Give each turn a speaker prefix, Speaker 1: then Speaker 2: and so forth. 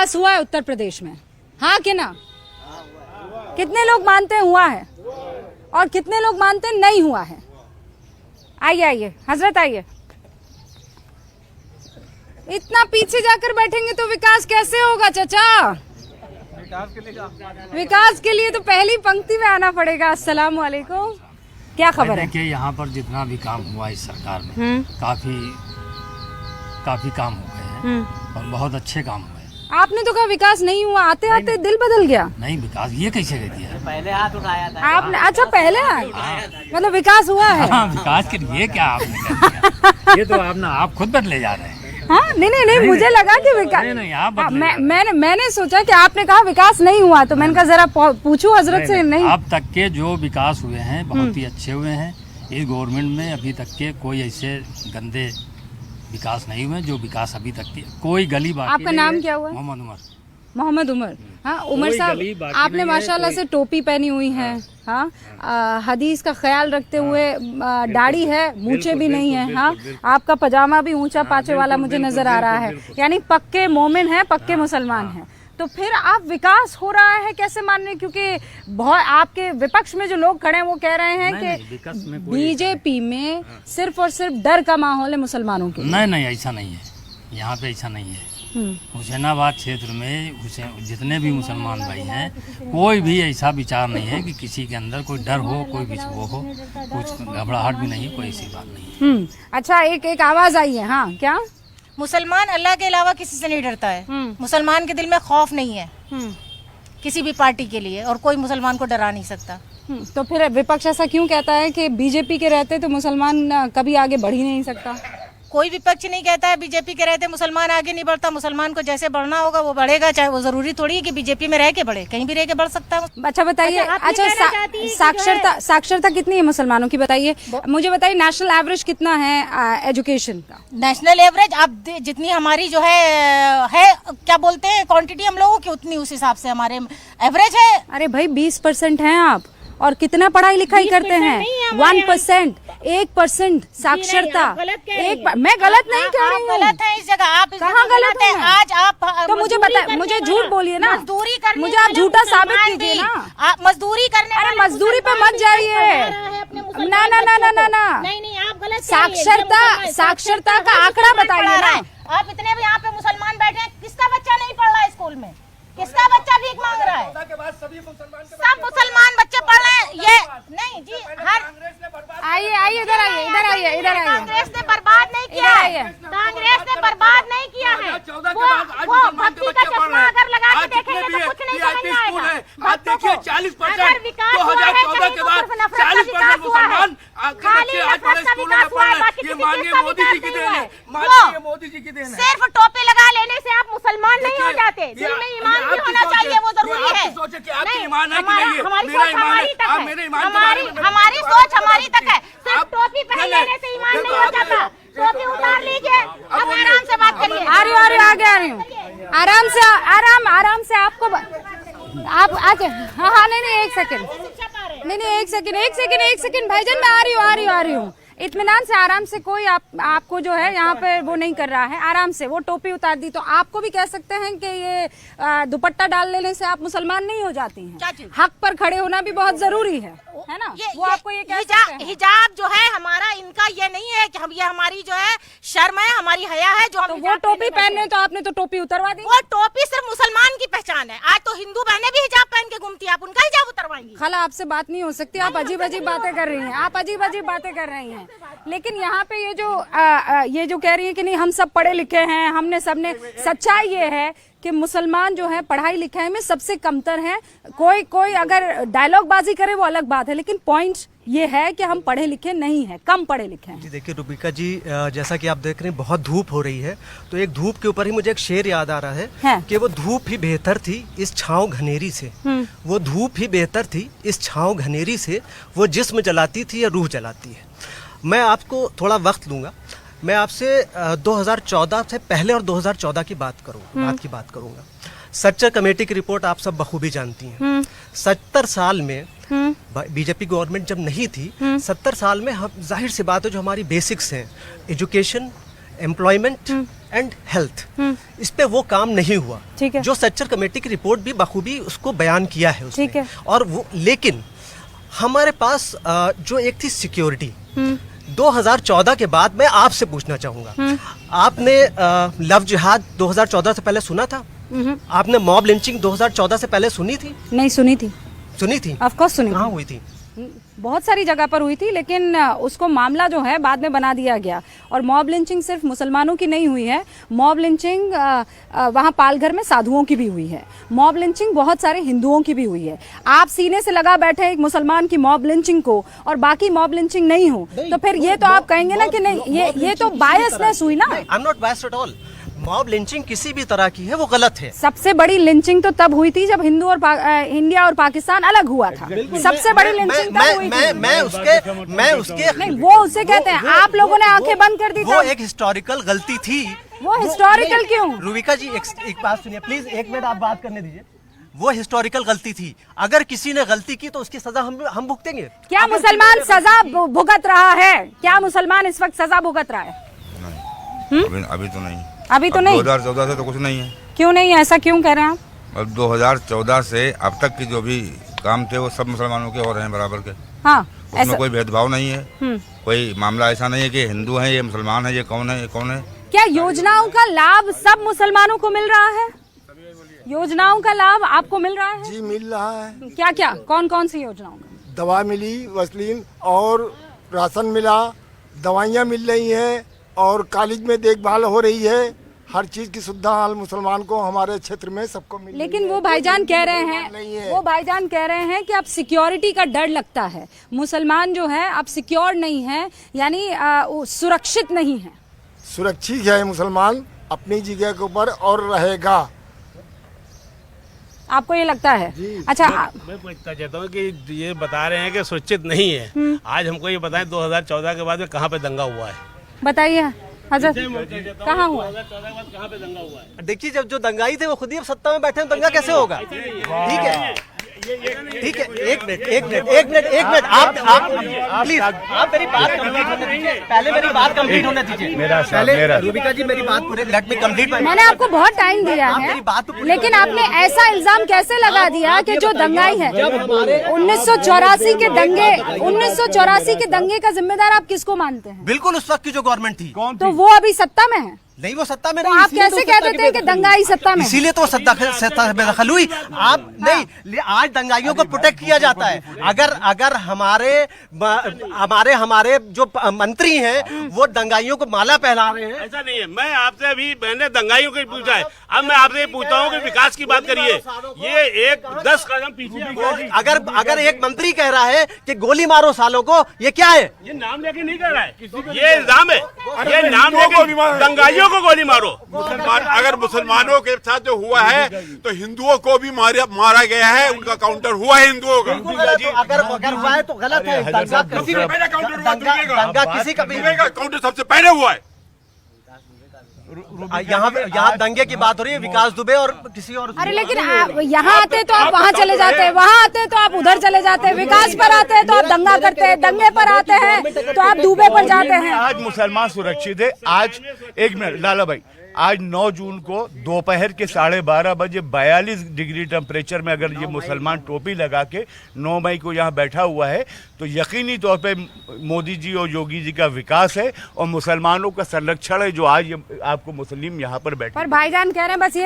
Speaker 1: विकास हुआ है उत्तर प्रदेश में? हाँ कि ना? कितने लोग मानते हैं हुआ है और कितने लोग मानते हैं नहीं हुआ है? आइए आइए हजरत आइए। इतना पीछे जाकर बैठेंगे तो विकास कैसे होगा चाचा? विकास के लिए तो पहली पंक्ति में आना पड़ेगा। अस्सलाम वालेकुम, क्या खबर है?
Speaker 2: देखिए यहाँ पर जितना भी काम हुआ इस सरकार में काफी काम हो गए हैं और बहुत अच्छे काम हुए हैं।
Speaker 1: आपने तो कहा विकास नहीं हुआ, आते आते दिल बदल गया।
Speaker 2: नहीं, विकास ये कैसे कहती है?
Speaker 3: पहले हाथ उठाया था
Speaker 1: आपने। अच्छा पहले मतलब विकास हुआ है।
Speaker 2: हाँ, विकास के लिए क्या आपने कह दिया? ये तो आप खुद बदले जा रहे हैं।
Speaker 1: हाँ नहीं, मुझे लगा कि विकास
Speaker 2: नहीं, आप बदले
Speaker 1: मैंने सोचा कि आपने कहा विकास नहीं हुआ तो मैंने कहा जरा पूछूं हजरत से। नहीं,
Speaker 2: अब तक के जो विकास हुए हैं बहुत ही अच्छे हुए हैं। इस गवर्नमेंट में अभी तक के कोई ऐसे गंदे विकास नहीं हुए जो विकास अभी तक की कोई गली बाकी।
Speaker 1: आपका नाम क्या हुआ? मोहम्मद उमर। हाँ उमर साहब, आपने माशाल्लाह से टोपी पहनी हुई है। हाँ, हदीस का ख्याल रखते हुए दाढ़ी है, मूछे भी नहीं है। हाँ, आपका पजामा भी ऊंचा पाचे वाला मुझे नजर आ रहा है, यानी पक्के मोमिन है, पक्के मुसलमान हैं। तो फिर आप विकास हो रहा है कैसे मान रहे हैं? क्योंकि बहुत आपके विपक्ष में जो लोग खड़े हैं वो कह रहे हैं कि बीजेपी में सिर्फ और सिर्फ डर का माहौल है मुसलमानों के।
Speaker 2: नहीं, ऐसा नहीं है। यहाँ पे ऐसा नहीं है। हुसैनाबाद क्षेत्र में जितने भी मुसलमान भाई हैं, कोई भी ऐसा विचार नहीं है कि किसी के अंदर कोई डर हो, कोई भी वो हो, कुछ घबराहट भी नहीं, कोई ऐसी बात नहीं है।
Speaker 1: अच्छा, एक आवाज आई है। हाँ, क्या?
Speaker 4: मुसलमान अल्लाह के अलावा किसी से नहीं डरता है। मुसलमान के दिल में खौफ नहीं है किसी भी पार्टी के लिए, और कोई मुसलमान को डरा नहीं सकता।
Speaker 1: तो फिर विपक्ष ऐसा क्यों कहता है कि बीजेपी के रहते तो मुसलमान कभी आगे बढ़ ही नहीं सकता?
Speaker 4: कोई विपक्ष नहीं कहता है बीजेपी के रहते मुसलमान आगे नहीं बढ़ता। मुसलमान को जैसे बढ़ना होगा वो बढ़ेगा, चाहे वो जरूरी थोड़ी है कि बीजेपी में रह के बढ़े, कहीं भी रह के बढ़ सकता है।
Speaker 1: अच्छा बताइए, अच्छा साक्षरता कितनी है मुसलमानों की बताइए मुझे, बताइए नेशनल एवरेज कितना है एजुकेशन का?
Speaker 4: नेशनल एवरेज अब जितनी हमारी जो है क्या बोलते हैं क्वांटिटी हम लोगों की, उतनी उस हिसाब से हमारे एवरेज है।
Speaker 1: अरे भाई 20% हैं आप, और कितना पढ़ाई लिखाई करते हैं? 1%, 1% साक्षरता। मैं गलत नहीं कह रही हूँ।
Speaker 4: गलत है इस जगह। आप
Speaker 1: कहाँ गलत है?
Speaker 4: आज आप
Speaker 1: तो मुझे बता, मुझे झूठ बोलिए ना,
Speaker 4: मजदूरी करने,
Speaker 1: मुझे आप झूठा साबित कीजिए ना।
Speaker 4: आप मजदूरी करने,
Speaker 1: अरे मजदूरी पे मत जाइए। ना ना ना ना ना ना,
Speaker 4: नहीं आप गलत।
Speaker 1: साक्षरता का आंकड़ा बताइए ना।
Speaker 4: आप इतने भी यहाँ पे मुसलमान बैठे हैं, किसका बच्चा नहीं पढ़ रहा है स्कूल में? किसका बच्चा भीख मांग रहा है? सब मुसलमान बच्चे पढ़ रहे हैं। ये नहीं जी,
Speaker 1: आइए इधर आइए।
Speaker 4: कांग्रेस ने बर्बाद नहीं किया है, कांग्रेस ने बर्बाद नहीं किया है। वो भक्ति का चश्मा अगर लगा के देखेंगे तो कुछ नहीं समझ में आएगा।
Speaker 5: आज देखिए 40% 2014 के बाद 40% मुसलमान बच्चे आज बड़े स्कूलों में पढ़ रहे हैं। ये मांगे मोदी जी की देन है, मांगे मोदी जी की देन है।
Speaker 4: सिर्फ टोपी लगा लेने से आप मुसलमान नहीं हो जाते, दिल में ईमान भी होना चाहिए, वो जरूरी है।
Speaker 5: सोचे कि आपकी ईमान है कि नहीं है? मेरा ईमान है, आप मेरे ईमान के बारे में
Speaker 4: हमारी सोच हमारी तक है। सिर्फ टोपी पहन लेने से ईमान नहीं हो जाता। टोपी उतार लीजिए, अब आराम से बात करिए।
Speaker 1: आ रही हूँ। आराम से आपको आप आके। हाँ नहीं एक सेकंड भाईजान, मैं आ रही हूँ। इत्मीनान से, आराम से, कोई आपको जो है यहाँ पे वो नहीं कर रहा है। आराम से वो टोपी उतार दी तो आपको भी कह सकते हैं कि ये दुपट्टा डाल लेने से आप मुसलमान नहीं हो जाती हैं। हक पर खड़े होना भी बहुत जरूरी है ना? वो आपको ये कह सकते हैं।
Speaker 4: हिजाब जो है हमारा, इनका ये नहीं है कि हम, ये हमारी जो है शर्म है, हमारी हया है जो हम।
Speaker 1: तो वो टोपी पहन रहे तो आपने तो टोपी उतरवा दी।
Speaker 4: वो टोपी सिर्फ मुसलमान की पहचान है। आज तो हिंदू बहनें भी हिजाब पहन के घूमती है, आप उनका हिजाब उतरवाएंगी?
Speaker 1: खाला आपसे बात नहीं हो सकती, आप अजीब बातें कर रही हैं। लेकिन यहाँ पे ये जो कह रही है कि नहीं हम सब पढ़े लिखे हैं, सबने, सच्चाई ये है कि मुसलमान जो है पढ़ाई लिखाई में सबसे कमतर हैं। कोई अगर डायलॉग बाजी करे वो अलग बात है, लेकिन पॉइंट ये है कि हम पढ़े लिखे नहीं हैं, कम पढ़े लिखे हैं।
Speaker 6: जी देखिए रूबिका जी, जैसा कि आप देख रहे हैं बहुत धूप हो रही है, तो एक धूप के ऊपर ही मुझे एक शेर याद आ रहा है कि वो धूप ही बेहतर थी इस छाँव घनेरी से। वो धूप ही बेहतर थी इस छाँव घनेरी से, वो जिस्म जलाती थी या रूह जलाती है। मैं आपको थोड़ा वक्त लूँगा। मैं आपसे 2014 से पहले और 2014 की बात करूँगा। सच्चर कमेटी की रिपोर्ट आप सब बखूबी जानती हैं। 70 साल में बीजेपी गवर्नमेंट जब नहीं थी, 70 साल में हम, जाहिर सी बात है, जो हमारी बेसिक्स हैं, एजुकेशन, एम्प्लॉयमेंट एंड हेल्थ, इस पे वो काम नहीं हुआ।
Speaker 1: ठीक है।
Speaker 6: जो सच्चर कमेटी की रिपोर्ट भी बखूबी उसको बयान किया है उसने।
Speaker 1: ठीक है।
Speaker 6: और वो लेकिन हमारे पास जो एक थी सिक्योरिटी, 2014 के बाद मैं आपसे पूछना चाहूंगा, आपने लव जिहाद 2014 से पहले सुना था? आपने मॉब लिंचिंग 2014 से पहले सुनी थी?
Speaker 1: नहीं सुनी थी।
Speaker 6: सुनी थी?
Speaker 1: ऑफ कोर्स सुनी
Speaker 6: कहाँ
Speaker 1: थी।
Speaker 6: हुई थी?
Speaker 1: बहुत सारी जगह पर हुई थी, लेकिन उसको मामला जो है बाद में बना दिया गया। और मॉब लिंचिंग सिर्फ मुसलमानों की नहीं हुई है, मॉब लिंचिंग वहाँ पालघर में साधुओं की भी हुई है। मॉब लिंचिंग बहुत सारे हिंदुओं की भी हुई है। आप सीने से लगा बैठे एक मुसलमान की मॉब लिंचिंग को और बाकी मॉब लिंचिंग नहीं हो, तो फिर ये तो आप कहेंगे ना कि नहीं, ये तो बायसनेस हुई ना।
Speaker 6: I am not biased at all. Mob lynching किसी भी तरह की है वो गलत है।
Speaker 1: सबसे बड़ी लिंचिंग तो तब हुई थी जब हिंदू और इंडिया और पाकिस्तान अलग हुआ था। सबसे बड़ी लिंचिंग तब हुई थी।
Speaker 6: मैं उसके
Speaker 1: नहीं, वो उसे कहते हैं, आप लोगों ने आंखें बंद कर दी।
Speaker 6: वो एक हिस्टोरिकल गलती थी।
Speaker 1: वो हिस्टोरिकल क्यों?
Speaker 6: रूबिका जी एक बात सुनिए प्लीज, एक मिनट आप बात करने दीजिए। वो हिस्टोरिकल गलती थी। अगर किसी ने गलती की तो उसकी सजा हम भुगतेंगे।
Speaker 1: क्या मुसलमान सजा भुगत रहा है? क्या मुसलमान इस वक्त सजा भुगत रहा है?
Speaker 3: अभी तो नहीं।
Speaker 1: अभी तो नहीं।
Speaker 3: 2014 से तो कुछ नहीं है।
Speaker 1: क्यों नहीं है? ऐसा क्यों कह रहे हैं आप?
Speaker 3: अब 2014 से अब तक की जो भी काम थे वो सब मुसलमानों के हो रहे हैं बराबर के।
Speaker 1: हाँ,
Speaker 3: उसमें कोई भेदभाव नहीं है। कोई मामला ऐसा नहीं है कि हिंदू है, ये मुसलमान है, ये कौन है, ये कौन है।
Speaker 1: क्या योजनाओं का लाभ सब मुसलमानों को मिल रहा है? योजनाओं का लाभ आपको मिल रहा है?
Speaker 7: जी मिल रहा है।
Speaker 1: क्या क्या, कौन कौन सी योजनाओं का?
Speaker 7: दवा मिली, वसलीन और राशन मिला, दवाइयाँ मिल रही हैं और कॉलेज में देखभाल हो रही है। हर चीज की सुविधा हाल मुसलमान को हमारे क्षेत्र में सबको मिल।
Speaker 1: लेकिन वो भाईजान कह रहे हैं, वो भाईजान कह रहे हैं कि अब सिक्योरिटी का डर लगता है। मुसलमान जो है अब सिक्योर नहीं है, यानी सुरक्षित नहीं है।
Speaker 7: सुरक्षित है मुसलमान अपनी जगह के ऊपर और रहेगा।
Speaker 1: आपको ये लगता है? अच्छा,
Speaker 8: मैं पूछना चाहता हूँ कि ये बता रहे हैं कि सुरक्षित नहीं है। आज हमको ये बताएं 2014 के बाद में कहाँ पे दंगा हुआ है?
Speaker 1: बताइए हजरत, कहाँ हुआ?
Speaker 8: 2014 के बाद कहाँ पे दंगा हुआ है?
Speaker 6: देखिए, जब जो दंगाई थे वो खुद ही अब सत्ता में बैठे हैं, दंगा कैसे होगा? ठीक है, ठीक है, एक मिनट आप प्लीज, आप मेरी बात कंप्लीट होने दीजिए। पहले मेरी बात कंप्लीट होने दीजिए। पहले रूबिका जी मेरी बात पूरे लेट मी कंप्लीट।
Speaker 1: मैंने आपको बहुत टाइम दिया है, लेकिन आपने ऐसा इल्जाम कैसे लगा दिया कि जो दंगाई है 1984 के दंगे, 1984 के दंगे का जिम्मेदार आप किसको मानते हैं?
Speaker 6: बिल्कुल उस वक्त की जो गवर्नमेंट थी।
Speaker 1: तो वो अभी सत्ता में है?
Speaker 6: नहीं, वो सत्ता में
Speaker 1: तो
Speaker 6: नहीं।
Speaker 1: आप कैसे कह देते हैं कि दंगाई सत्ता में?
Speaker 6: इसीलिए तो सत्ता में दखल हुई। आप नहीं, आज दंगाइयों को प्रोटेक्ट किया जाता है। अगर हमारे जो मंत्री हैं वो दंगाइयों को माला पहना रहे हैं।
Speaker 8: ऐसा नहीं है। मैं आपसे अभी, मैंने दंगाइयों को पूछा है, अब मैं आपसे पूछता हूँ कि विकास की बात करिए। ये एक 10 कदम पीछे।
Speaker 6: अगर एक मंत्री कह रहा है कि गोली मारो सालों को, ये क्या है?
Speaker 8: ये नाम लेके नहीं कर रहा है, ये इल्जाम है। ये नाम लेके दंगाइयों को गोली मारो।
Speaker 9: अगर मुसलमानों के साथ जो हुआ है तो हिंदुओं को भी मारा गया है, उनका काउंटर हुआ है हिंदुओं का।
Speaker 6: अगर हुआ है तो गलत है। दंगा किसी का
Speaker 9: पहले काउंटर हुआ,
Speaker 6: दंगा किसी का भी
Speaker 9: काउंटर सबसे पहले हुआ है।
Speaker 6: यहाँ दंगे की बात हो रही है, विकास दुबे और किसी और।
Speaker 1: अरे लेकिन आप यहाँ आते तो आप वहाँ चले जाते हैं, वहाँ आते तो आप उधर चले जाते हैं, विकास पर आते हैं तो आप दंगा करते हैं, दंगे पर आते हैं तो आप दुबे पर जाते हैं।
Speaker 10: आज मुसलमान सुरक्षित है। आज एक मिनट लाला भाई, आज 9 जून को दोपहर के 12:30 बजे 42 डिग्री टेम्परेचर में अगर ये मुसलमान टोपी लगा के 9 मई को यहाँ बैठा हुआ है तो यकीनी तौर पे मोदी जी और योगी जी का विकास है और मुसलमानों का संरक्षण है जो आज आपको मुस्लिम यहाँ पर बैठे।
Speaker 1: पर भाईजान कह रहे हैं बस ये